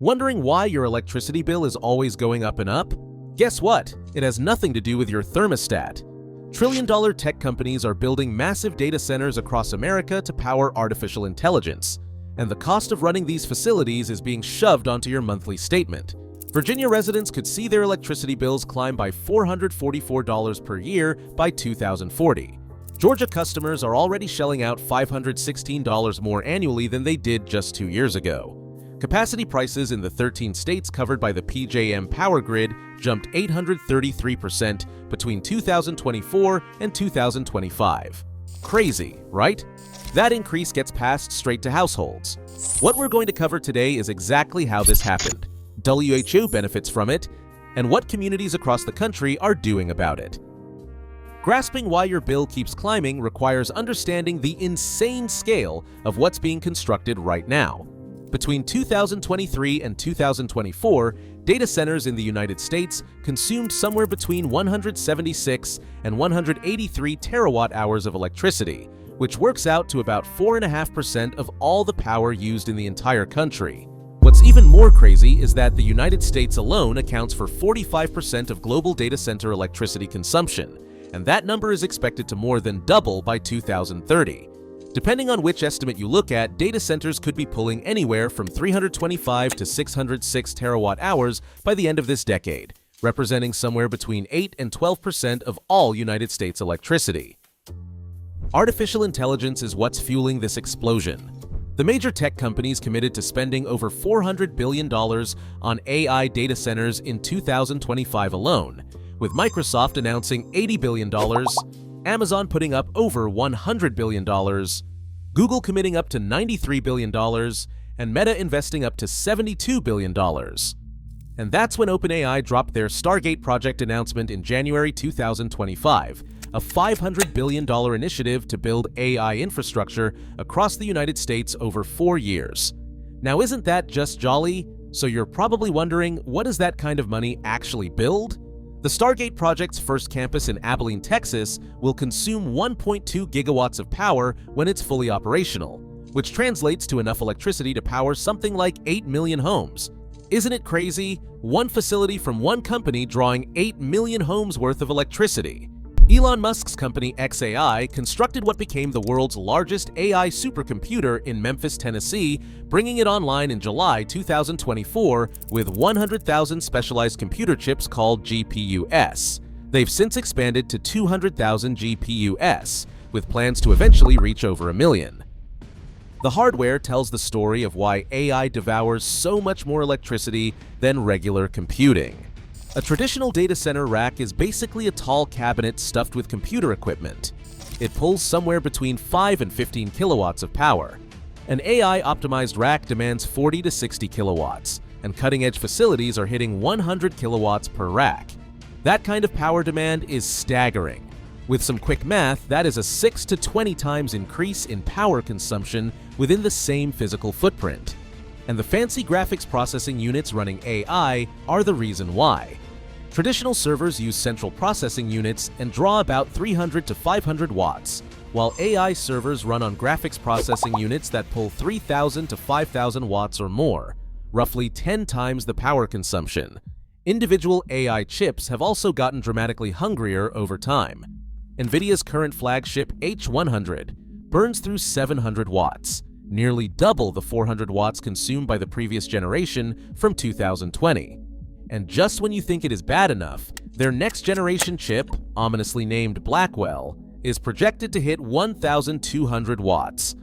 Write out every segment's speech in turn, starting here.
Wondering why your electricity bill is always going up and up? Guess what? It has nothing to do with your thermostat. Trillion-dollar tech companies are building massive data centers across America to power artificial intelligence, and the cost of running these facilities is being shoved onto your monthly statement. Virginia residents could see their electricity bills climb by $444 per year by 2040. Georgia customers are already shelling out $516 more annually than they did just 2 years ago. Capacity prices in the 13 states covered by the PJM power grid jumped 833% between 2024 and 2025. Crazy, right? That increase gets passed straight to households. What we're going to cover today is exactly how this happened, WHO benefits from it, and what communities across the country are doing about it. Grasping why your bill keeps climbing requires understanding the insane scale of what's being constructed right now. Between 2023 and 2024, data centers in the United States consumed somewhere between 176 and 183 terawatt-hours of electricity, which works out to about 4.5% of all the power used in the entire country. What's even more crazy is that the United States alone accounts for 45% of global data center electricity consumption, and that number is expected to more than double by 2030. Depending on which estimate you look at, data centers could be pulling anywhere from 325 to 606 terawatt-hours by the end of this decade, representing somewhere between 8 and 12% of all United States electricity. Artificial intelligence is what's fueling this explosion. The major tech companies committed to spending over $400 billion on AI data centers in 2025 alone, with Microsoft announcing $80 billion, Amazon putting up over $100 billion, Google committing up to $93 billion, and Meta investing up to $72 billion. And that's when OpenAI dropped their Stargate project announcement in January 2025, a $500 billion initiative to build AI infrastructure across the United States over 4 years. Now, isn't that just jolly? So you're probably wondering, what does that kind of money actually build? The Stargate project's first campus in Abilene, Texas, will consume 1.2 gigawatts of power when it's fully operational, which translates to enough electricity to power something like 8 million homes. Isn't it crazy? One facility from one company drawing 8 million homes worth of electricity. Elon Musk's company xAI constructed what became the world's largest AI supercomputer in Memphis, Tennessee, bringing it online in July 2024 with 100,000 specialized computer chips called GPU-S. They've since expanded to 200,000 GPU-S, with plans to eventually reach over 1 million. The hardware tells the story of why AI devours so much more electricity than regular computing. A traditional data center rack is basically a tall cabinet stuffed with computer equipment. It pulls somewhere between 5 and 15 kilowatts of power. An AI-optimized rack demands 40 to 60 kilowatts, and cutting-edge facilities are hitting 100 kilowatts per rack. That kind of power demand is staggering. With some quick math, that is a 6 to 20 times increase in power consumption within the same physical footprint. And the fancy graphics processing units running AI are the reason why. Traditional servers use central processing units and draw about 300 to 500 watts, while AI servers run on graphics processing units that pull 3,000 to 5,000 watts or more, roughly 10 times the power consumption. Individual AI chips have also gotten dramatically hungrier over time. NVIDIA's current flagship H100 burns through 700 watts, nearly double the 400 watts consumed by the previous generation from 2020. And just when you think it is bad enough, their next-generation chip, ominously named Blackwell, is projected to hit 1,200 watts.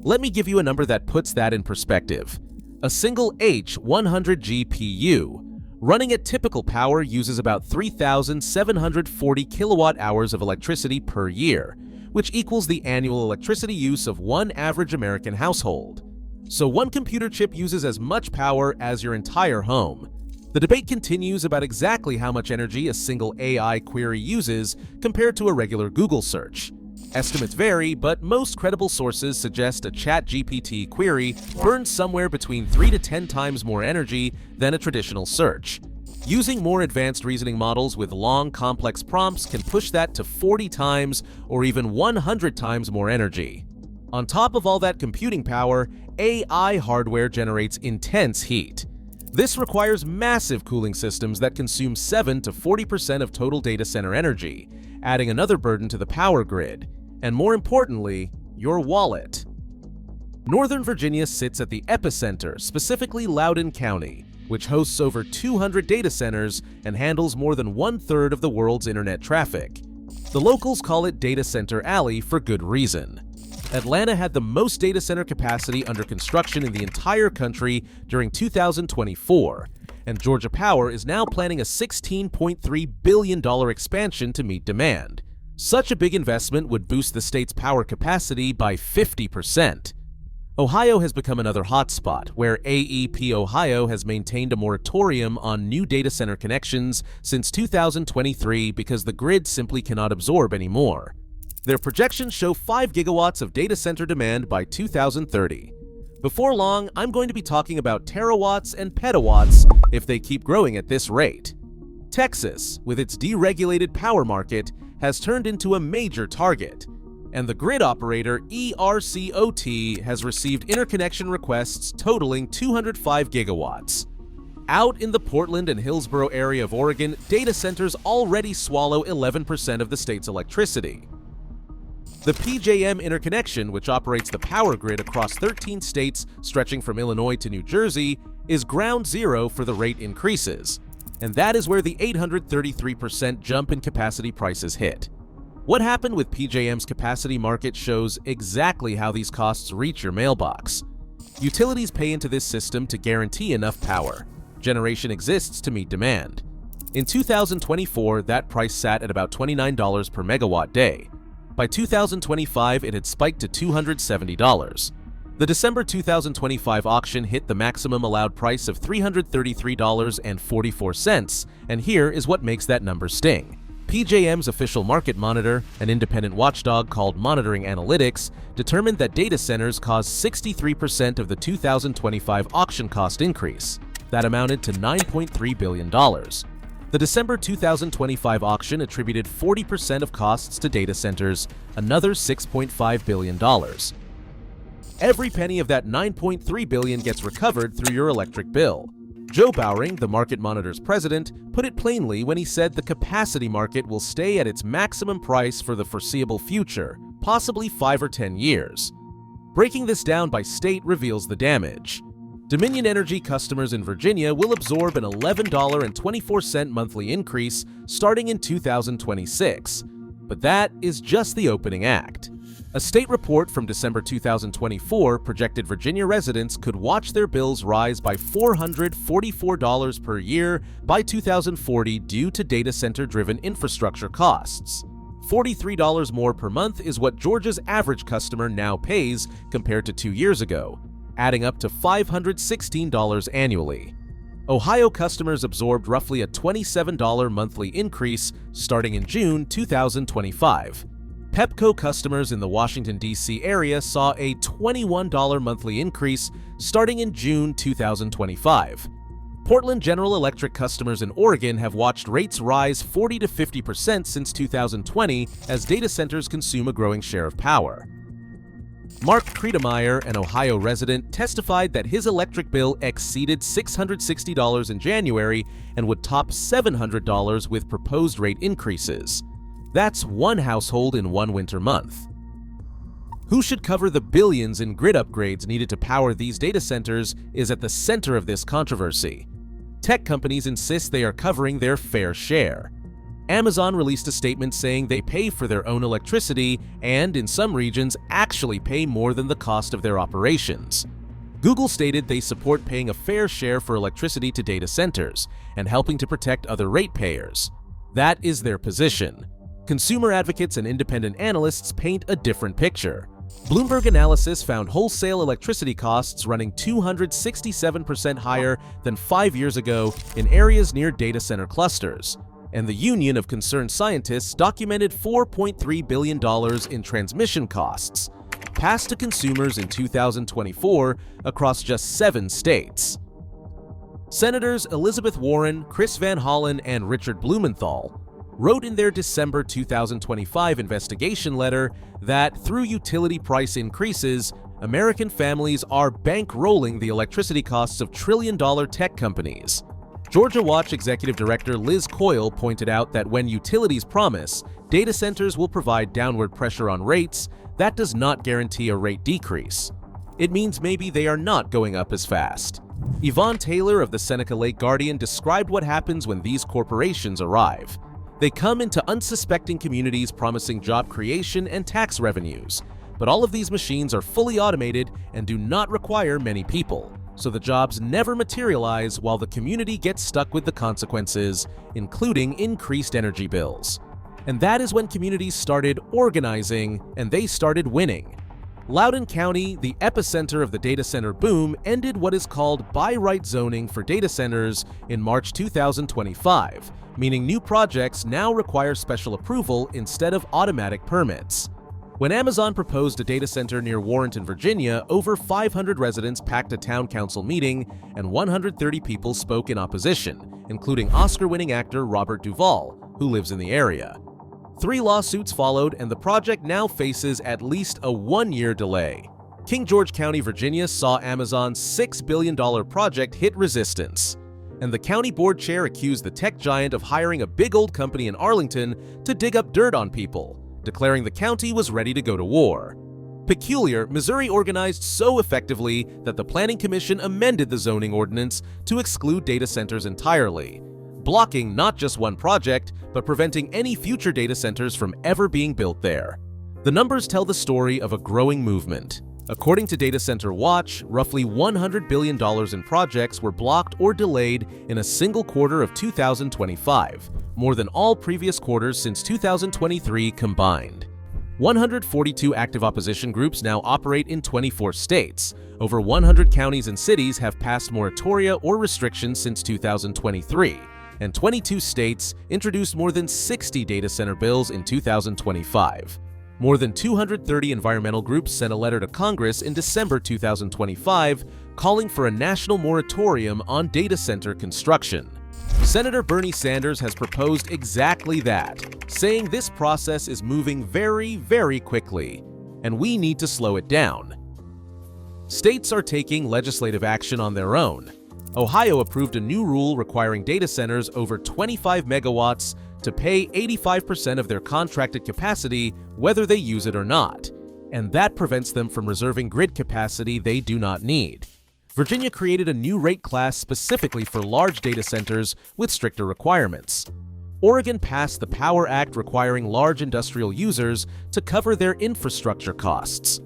Let me give you a number that puts that in perspective. A single H100 GPU, running at typical power, uses about 3,740 kilowatt-hours of electricity per year, which equals the annual electricity use of one average American household. So one computer chip uses as much power as your entire home. The debate continues about exactly how much energy a single AI query uses compared to a regular Google search. Estimates vary, but most credible sources suggest a ChatGPT query burns somewhere between 3 to 10 times more energy than a traditional search. Using more advanced reasoning models with long, complex prompts can push that to 40 times or even 100 times more energy. On top of all that computing power, AI hardware generates intense heat. This requires massive cooling systems that consume 7 to 40% of total data center energy, adding another burden to the power grid, and more importantly, your wallet. Northern Virginia sits at the epicenter, specifically Loudoun County, which hosts over 200 data centers and handles more than 1/3 of the world's internet traffic. The locals call it Data Center Alley for good reason. Atlanta had the most data center capacity under construction in the entire country during 2024, and Georgia Power is now planning a $16.3 billion expansion to meet demand. Such a big investment would boost the state's power capacity by 50%. Ohio has become another hotspot, where AEP Ohio has maintained a moratorium on new data center connections since 2023 because the grid simply cannot absorb anymore. Their projections show 5 gigawatts of data center demand by 2030. Before long, I'm going to be talking about terawatts and petawatts if they keep growing at this rate. Texas, with its deregulated power market, has turned into a major target, and the grid operator ERCOT has received interconnection requests totaling 205 gigawatts. Out in the Portland and Hillsborough area of Oregon, data centers already swallow 11% of the state's electricity. The PJM interconnection, which operates the power grid across 13 states stretching from Illinois to New Jersey, is ground zero for the rate increases, and that is where the 833% jump in capacity prices hit. What happened with PJM's capacity market shows exactly how these costs reach your mailbox. Utilities pay into this system to guarantee enough power. Generation exists to meet demand. In 2024, that price sat at about $29 per megawatt day. By 2025, it had spiked to $270. The December 2025 auction hit the maximum allowed price of $333.44, and here is what makes that number sting. PJM's official market monitor, an independent watchdog called Monitoring Analytics, determined that data centers caused 63% of the 2025 auction cost increase. That amounted to $9.3 billion. The December 2025 auction attributed 40% of costs to data centers, another $6.5 billion. Every penny of that $9.3 billion gets recovered through your electric bill. Joe Bowring, the Market Monitor's president, put it plainly when he said the capacity market will stay at its maximum price for the foreseeable future, possibly 5 or 10 years. Breaking this down by state reveals the damage. Dominion Energy customers in Virginia will absorb an $11.24 monthly increase starting in 2026. But that is just the opening act. A state report from December 2024 projected Virginia residents could watch their bills rise by $444 per year by 2040 due to data center-driven infrastructure costs. $43 more per month is what Georgia's average customer now pays compared to 2 years ago, adding up to $516 annually. Ohio customers absorbed roughly a $27 monthly increase starting in June 2025. Pepco customers in the Washington, D.C. area saw a $21 monthly increase starting in June 2025. Portland General Electric customers in Oregon have watched rates rise 40 to 50% since 2020 as data centers consume a growing share of power. Mark Kriedemeyer, an Ohio resident, testified that his electric bill exceeded $660 in January and would top $700 with proposed rate increases. That's one household in one winter month. Who should cover the billions in grid upgrades needed to power these data centers is at the center of this controversy. Tech companies insist they are covering their fair share. Amazon released a statement saying they pay for their own electricity and, in some regions, actually pay more than the cost of their operations. Google stated they support paying a fair share for electricity to data centers and helping to protect other ratepayers. That is their position. Consumer advocates and independent analysts paint a different picture. Bloomberg Analysis found wholesale electricity costs running 267% higher than 5 years ago in areas near data center clusters, and the Union of Concerned Scientists documented $4.3 billion in transmission costs, passed to consumers in 2024 across just 7 states. Senators Elizabeth Warren, Chris Van Hollen, and Richard Blumenthal wrote in their December 2025 investigation letter that through utility price increases, American families are bankrolling the electricity costs of trillion-dollar tech companies. Georgia Watch Executive Director Liz Coyle pointed out that when utilities promise data centers will provide downward pressure on rates, that does not guarantee a rate decrease. It means maybe they are not going up as fast. Yvonne Taylor of the Seneca Lake Guardian described what happens when these corporations arrive. They come into unsuspecting communities promising job creation and tax revenues, but all of these machines are fully automated and do not require many people, so the jobs never materialize while the community gets stuck with the consequences, including increased energy bills. And that is when communities started organizing and they started winning. Loudoun County, the epicenter of the data center boom, ended what is called by right zoning for data centers in March 2025, meaning new projects now require special approval instead of automatic permits. When Amazon proposed a data center near Warrenton, Virginia, over 500 residents packed a town council meeting and 130 people spoke in opposition, including Oscar-winning actor Robert Duvall, who lives in the area. 3 lawsuits followed, and the project now faces at least a 1-year delay. King George County, Virginia saw Amazon's $6 billion project hit resistance, and the county board chair accused the tech giant of hiring a big old company in Arlington to dig up dirt on people, declaring the county was ready to go to war. Peculiar, Missouri organized so effectively that the Planning Commission amended the zoning ordinance to exclude data centers entirely, blocking not just one project, but preventing any future data centers from ever being built there. The numbers tell the story of a growing movement. According to Data Center Watch, roughly $100 billion in projects were blocked or delayed in a single quarter of 2025, more than all previous quarters since 2023 combined. 142 active opposition groups now operate in 24 states. Over 100 counties and cities have passed moratoria or restrictions since 2023. And 22 states introduced more than 60 data center bills in 2025. More than 230 environmental groups sent a letter to Congress in December 2025 calling for a national moratorium on data center construction. Senator Bernie Sanders has proposed exactly that, saying this process is moving very, very quickly, and we need to slow it down. States are taking legislative action on their own. Ohio approved a new rule requiring data centers over 25 megawatts to pay 85% of their contracted capacity whether they use it or not, and that prevents them from reserving grid capacity they do not need. Virginia created a new rate class specifically for large data centers with stricter requirements. Oregon passed the Power Act requiring large industrial users to cover their infrastructure costs.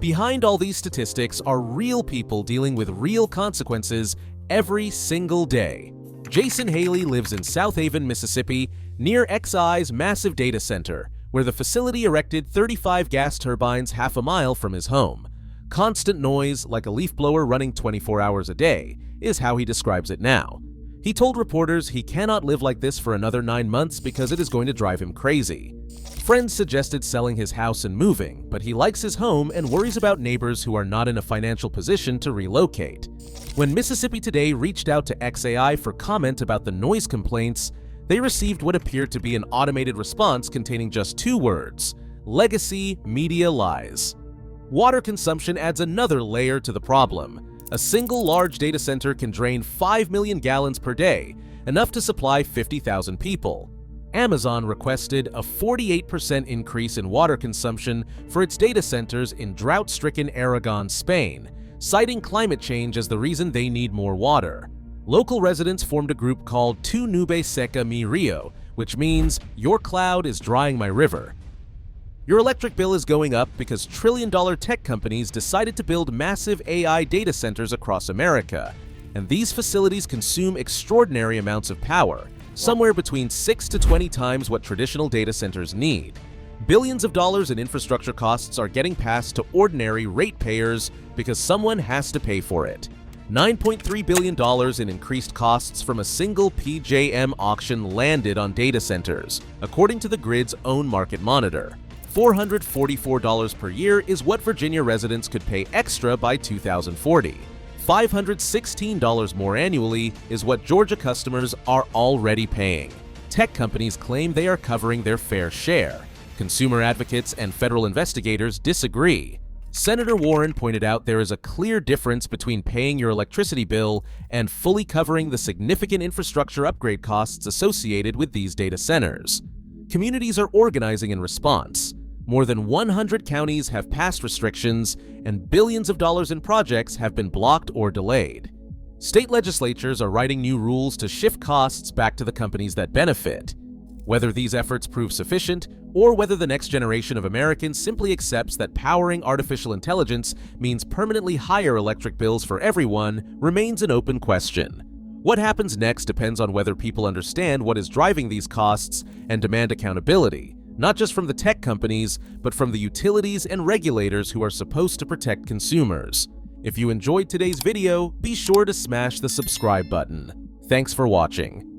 Behind all these statistics are real people dealing with real consequences every single day. Jason Haley lives in South Haven, Mississippi, near XI's massive data center, where the facility erected 35 gas turbines half a mile from his home. Constant noise, like a leaf blower running 24 hours a day, is how he describes it now. He told reporters he cannot live like this for another 9 months because it is going to drive him crazy. Friends suggested selling his house and moving, but he likes his home and worries about neighbors who are not in a financial position to relocate. When Mississippi Today reached out to XAI for comment about the noise complaints, they received what appeared to be an automated response containing just 2 words: legacy media lies. Water consumption adds another layer to the problem. A single large data center can drain 5 million gallons per day, enough to supply 50,000 people. Amazon requested a 48% increase in water consumption for its data centers in drought-stricken Aragon, Spain, citing climate change as the reason they need more water. Local residents formed a group called Tu Nube Seca Mi Rio, which means, "Your cloud is drying my river." Your electric bill is going up because trillion-dollar tech companies decided to build massive AI data centers across America, and these facilities consume extraordinary amounts of power, somewhere between 6 to 20 times what traditional data centers need. Billions of dollars in infrastructure costs are getting passed to ordinary ratepayers because someone has to pay for it. $9.3 billion in increased costs from a single PJM auction landed on data centers, according to the grid's own market monitor. $444 per year is what Virginia residents could pay extra by 2040. $516 more annually is what Georgia customers are already paying. tech companies claim they are covering their fair share. Consumer advocates and federal investigators disagree. Senator Warren pointed out there is a clear difference between paying your electricity bill and fully covering the significant infrastructure upgrade costs associated with these data centers. Communities are organizing in response. More than 100 counties have passed restrictions, and billions of dollars in projects have been blocked or delayed. State legislatures are writing new rules to shift costs back to the companies that benefit. Whether these efforts prove sufficient, or whether the next generation of Americans simply accepts that powering artificial intelligence means permanently higher electric bills for everyone, remains an open question. What happens next depends on whether people understand what is driving these costs and demand accountability, not just from the tech companies, but from the utilities and regulators who are supposed to protect consumers. If you enjoyed today's video, be sure to smash the subscribe button. Thanks for watching.